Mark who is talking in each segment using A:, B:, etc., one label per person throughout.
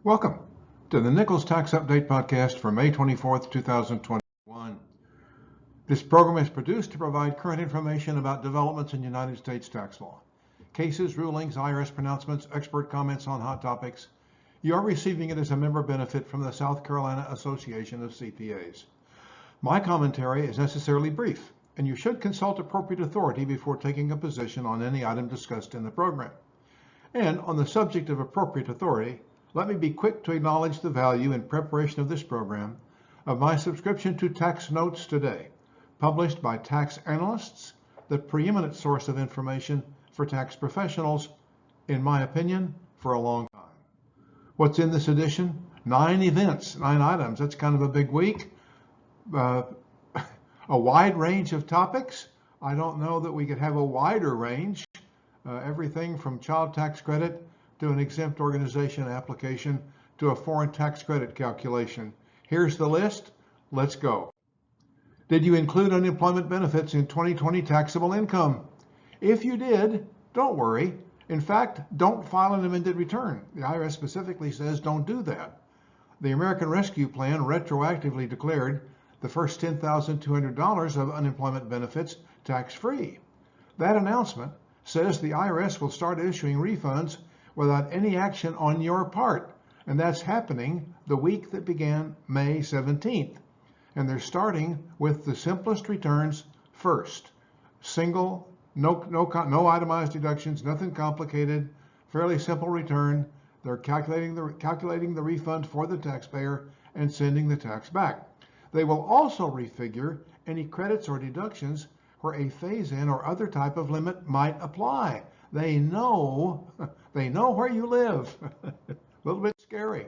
A: Welcome to the Nichols Tax Update Podcast for May 24th, 2021. This program is produced to provide current information about developments in United States tax law. Cases, rulings, IRS pronouncements, expert comments on hot topics. You are receiving it as a member benefit from the South Carolina Association of CPAs. My commentary is necessarily brief, and you should consult appropriate authority before taking a position on any item discussed in the program. And on the subject of appropriate authority, let me be quick to acknowledge the value in preparation of this program of my subscription to Tax Notes Today, published by tax analysts, the preeminent source of information for tax professionals, in my opinion, for a long time. What's in this edition? 9 events, 9 items. That's kind of a big week. A wide range of topics. I don't know that we could have a wider range. Everything from child tax credit to an exempt organization application to a foreign tax credit calculation. Here's the list. Let's go. Did you include unemployment benefits in 2020 taxable income? If you did, don't worry. In fact, don't file an amended return. The IRS specifically says don't do that. The American Rescue Plan retroactively declared the first $10,200 of unemployment benefits tax-free. That announcement says the IRS will start issuing refunds without any action on your part, and that's happening the week that began May 17th. And they're starting with the simplest returns first. Single, no itemized deductions, nothing complicated, fairly simple return. They're calculating the refund for the taxpayer and sending the tax back. They will also refigure any credits or deductions where a phase-in or other type of limit might apply. They know where you live. A little bit scary.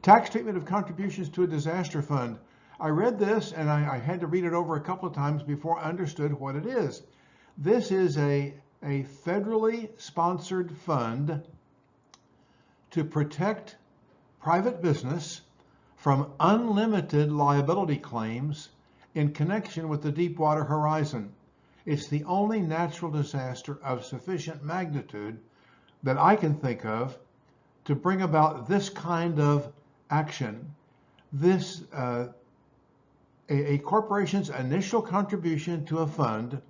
A: Tax treatment of contributions to a disaster fund. I read this and I had to read it over a couple of times before I understood what it is. This is a federally sponsored fund to protect private business from unlimited liability claims in connection with the Deepwater Horizon. It's the only natural disaster of sufficient magnitude that I can think of to bring about this kind of action. This a corporation's initial contribution to a fund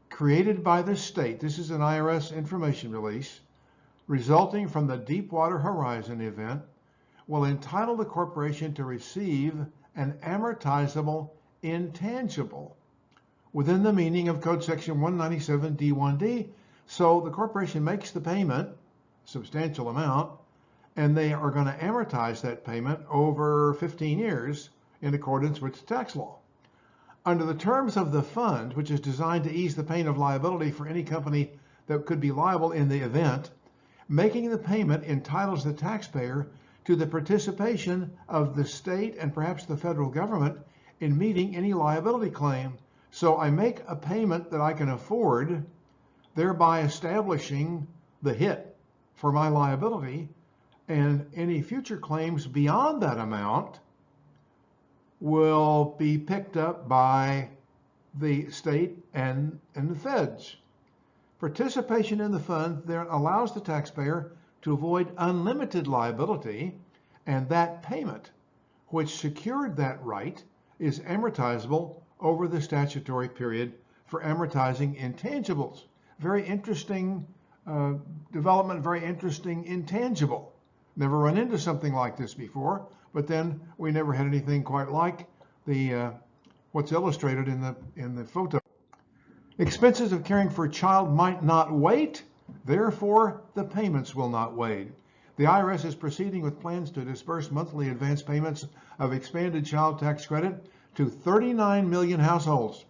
A: created by the state, this is an IRS information release, resulting from the Deepwater Horizon event, will entitle the corporation to receive an amortizable intangible within the meaning of Code Section 197D1D. So the corporation makes the payment, substantial amount, and they are going to amortize that payment over 15 years in accordance with tax law. Under the terms of the fund, which is designed to ease the pain of liability for any company that could be liable in the event, making the payment entitles the taxpayer to the participation of the state and perhaps the federal government in meeting any liability claim. So I make a payment that I can afford, thereby establishing the hit for my liability, and any future claims beyond that amount will be picked up by the state and the feds. Participation in the fund there allows the taxpayer to avoid unlimited liability, and that payment, which secured that right, is amortizable over the statutory period for amortizing intangibles. Very interesting development, very interesting intangible. Never run into something like this before, but then we never had anything quite like the what's illustrated in the photo. Expenses of caring for a child might not wait, therefore the payments will not wait. The IRS is proceeding with plans to disperse monthly advance payments of expanded child tax credit to 39 million households.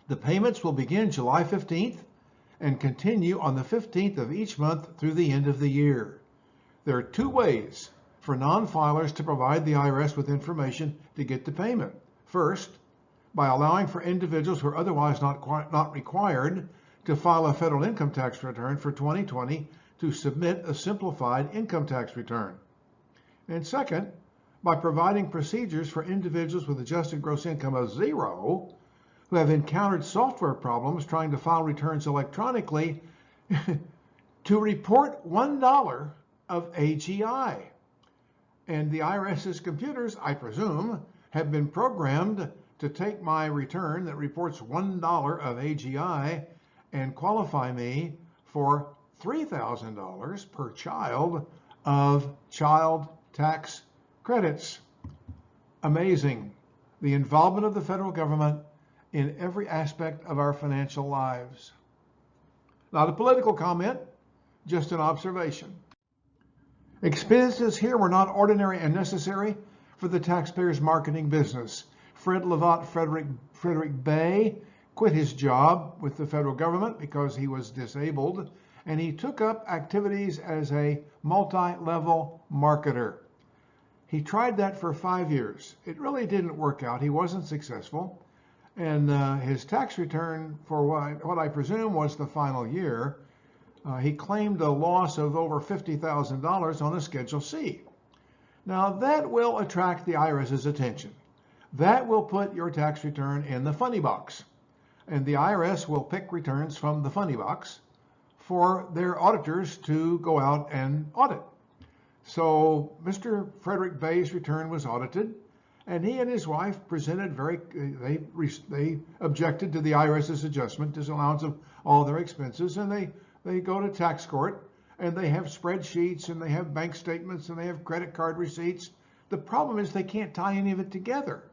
A: The payments will begin July 15th and continue on the 15th of each month through the end of the year. There are 2 ways for non-filers to provide the IRS with information to get the payment. First, by allowing for individuals who are otherwise not required to file a federal income tax return for 2020 to submit a simplified income tax return. And second, by providing procedures for individuals with adjusted gross income of 0 who have encountered software problems trying to file returns electronically to report $1 of AGI. And the IRS's computers, I presume, have been programmed to take my return that reports $1 of AGI and qualify me for $3,000 per child of child tax credits. Amazing. The involvement of the federal government in every aspect of our financial lives. Not a political comment, just an observation. Expenses here were not ordinary and necessary for the taxpayer's marketing business. Fred Levant Frederick Bay quit his job with the federal government because he was disabled, and he took up activities as a multi-level marketer. He tried that for 5 years. It really didn't work out. He wasn't successful. And his tax return for what I presume was the final year, he claimed a loss of over $50,000 on a Schedule C. Now that will attract the IRS's attention. That will put your tax return in the funny box. And the IRS will pick returns from the funny box for their auditors to go out and audit. So Mr. Frederick Bay's return was audited, and he and his wife presented they objected to the IRS's adjustment, disallowance of all their expenses, and they go to tax court, and they have spreadsheets, and they have bank statements, and they have credit card receipts. The problem is they can't tie any of it together,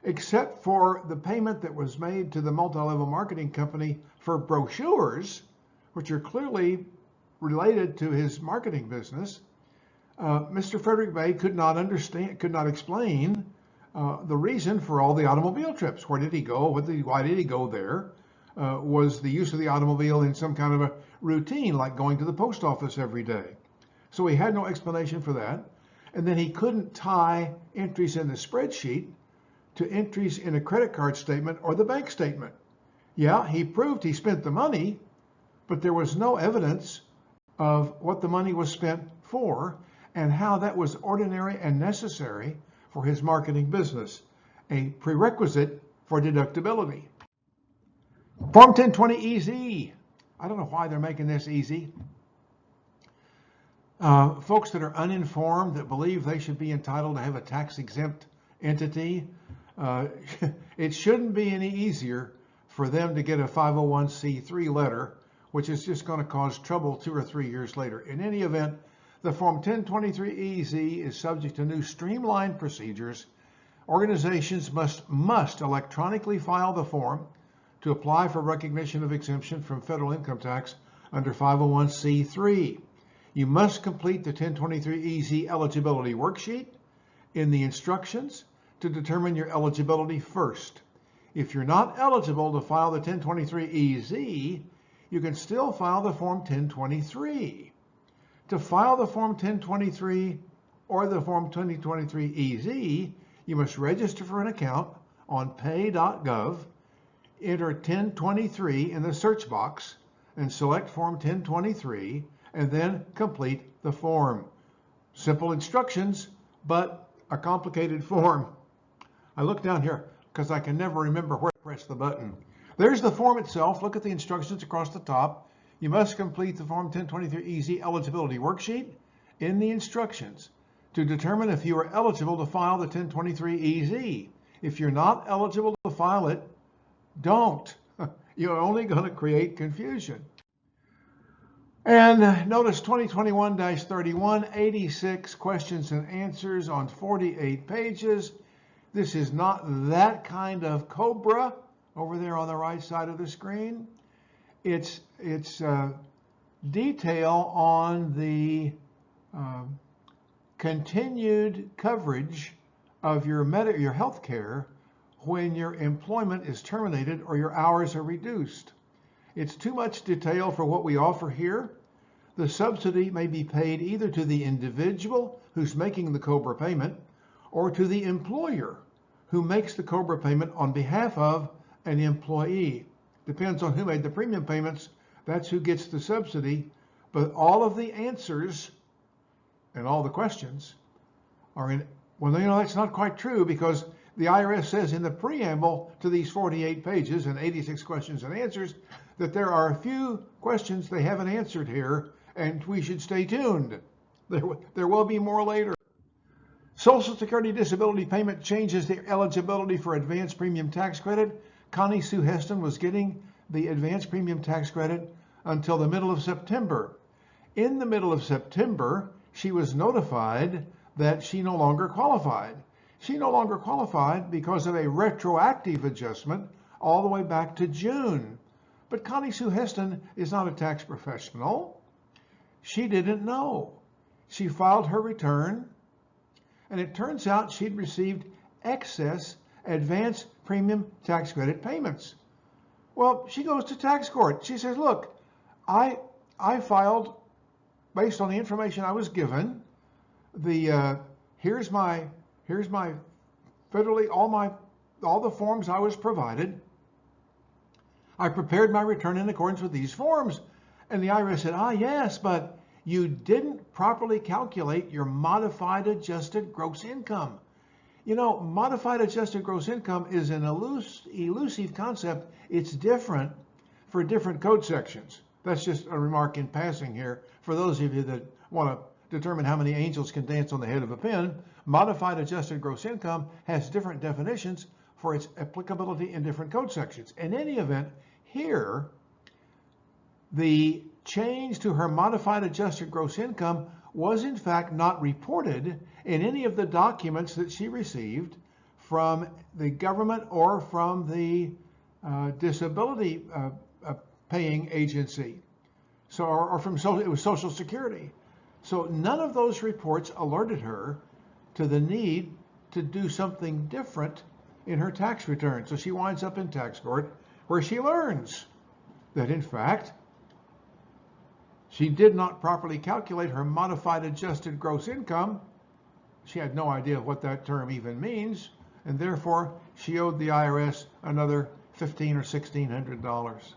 A: except for the payment that was made to the multi-level marketing company for brochures, which are clearly related to his marketing business. Mr. Frederick Bay could not explain the reason for all the automobile trips. Where did he go? Why did he go there? Was the use of the automobile in some kind of a routine, like going to the post office every day? So he had no explanation for that. And then he couldn't tie entries in the spreadsheet to entries in a credit card statement or the bank statement. Yeah, he proved he spent the money, but there was no evidence of what the money was spent for and how that was ordinary and necessary for his marketing business, a prerequisite for deductibility. Form 1020-EZ. I don't know why they're making this easy. Folks that are uninformed, that believe they should be entitled to have a tax-exempt entity, it shouldn't be any easier for them to get a 501c3 letter, which is just going to cause trouble 2 or 3 years later. In any event, the Form 1023-EZ is subject to new streamlined procedures. Organizations must electronically file the form to apply for recognition of exemption from federal income tax under 501c3. You must complete the 1023-EZ eligibility worksheet in the instructions to determine your eligibility first. If you're not eligible to file the 1023-EZ, you can still file the Form 1023. To file the Form 1023 or the Form 1023-EZ, you must register for an account on pay.gov, enter 1023 in the search box, and select Form 1023, and then complete the form. Simple instructions, but a complicated form. I look down here because I can never remember where to press the button. There's the form itself. Look at the instructions across the top. You must complete the Form 1023-EZ eligibility worksheet in the instructions to determine if you are eligible to file the 1023-EZ. If you're not eligible to file it, don't. You're only going to create confusion. And notice 2021-31, 86 questions and answers on 48 pages. This is not that kind of COBRA over there on the right side of the screen. It's detail on the continued coverage of your health care when your employment is terminated or your hours are reduced. It's too much detail for what we offer here. The subsidy may be paid either to the individual who's making the COBRA payment or to the employer who makes the COBRA payment on behalf of an employee. Depends on who made the premium payments, that's who gets the subsidy. But all of the answers and all the questions are in, well, that's not quite true, because the IRS says in the preamble to these 48 pages and 86 questions and answers that there are a few questions they haven't answered here, and we should stay tuned. There will be more later. Social Security disability payment changes the eligibility for advanced premium tax credit. Connie Sue Heston was getting the advanced premium tax credit until the middle of September. In the middle of September, she was notified that she no longer qualified. She no longer qualified because of a retroactive adjustment all the way back to June. But Connie Sue Heston is not a tax professional. She didn't know. She filed her return, and it turns out she'd received excess advance premium tax credit payments. Well, she goes to tax court. She says, look, I filed based on the information I was given. Here's my federally all the forms I was provided. I prepared my return in accordance with these forms. And the IRS said, yes, but you didn't properly calculate your modified adjusted gross income. You know, modified adjusted gross income is an elusive concept. It's different for different code sections. That's just a remark in passing here. For those of you that want to determine how many angels can dance on the head of a pin, modified adjusted gross income has different definitions for its applicability in different code sections. In any event, here, the change to her modified adjusted gross income was in fact not reported in any of the documents that she received from the government or from the disability paying agency. So, or from it was Social Security. So none of those reports alerted her to the need to do something different in her tax return. So she winds up in tax court where she learns that in fact she did not properly calculate her modified adjusted gross income. She had no idea what that term even means, and therefore she owed the IRS another $1,500 or $1,600.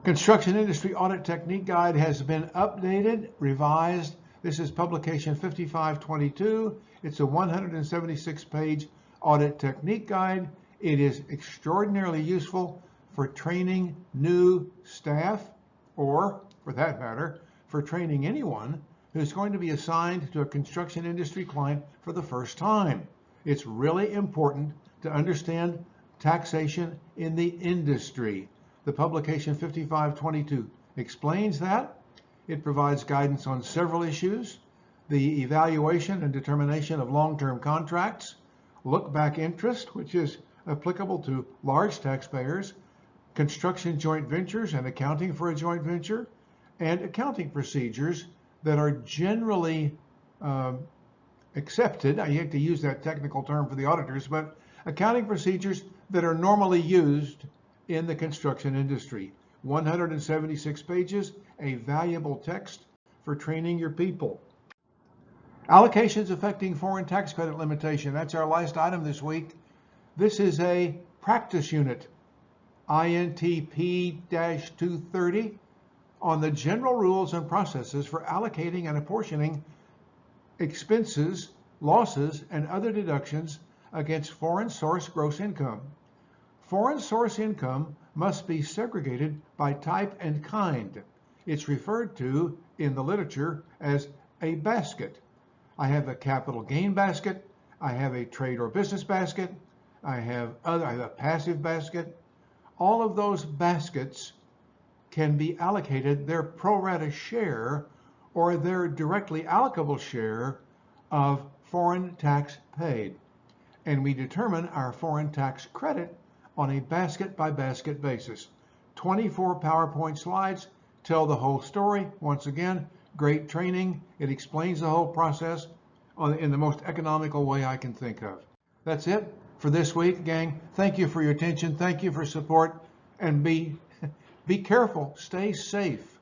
A: Construction Industry Audit Technique Guide has been updated, revised. This is publication 5522. It's a 176-page audit technique guide. It is extraordinarily useful for training new staff, or for that matter, for training anyone who's going to be assigned to a construction industry client for the first time. It's really important to understand taxation in the industry. The publication 5522 explains that. It provides guidance on several issues: the evaluation and determination of long-term contracts, look-back interest, which is applicable to large taxpayers, construction joint ventures and accounting for a joint venture, and accounting procedures that are generally accepted. I hate to use that technical term for the auditors, but accounting procedures that are normally used in the construction industry. 176 pages, a valuable text for training your people. Allocations affecting foreign tax credit limitation. That's our last item this week. This is a practice unit, INTP-230, on the general rules and processes for allocating and apportioning expenses, losses, and other deductions against foreign source gross income. Foreign source income must be segregated by type and kind. It's referred to in the literature as a basket. I have a capital gain basket, I have a trade or business basket, I have a passive basket. All of those baskets can be allocated their pro rata share or their directly allocable share of foreign tax paid. And we determine our foreign tax credit on a basket by basket basis. 24 PowerPoint slides tell the whole story. Once again, great training. It explains the whole process in the most economical way I can think of. That's it for this week, gang. Thank you for your attention. Thank you for support, and be careful. Stay safe.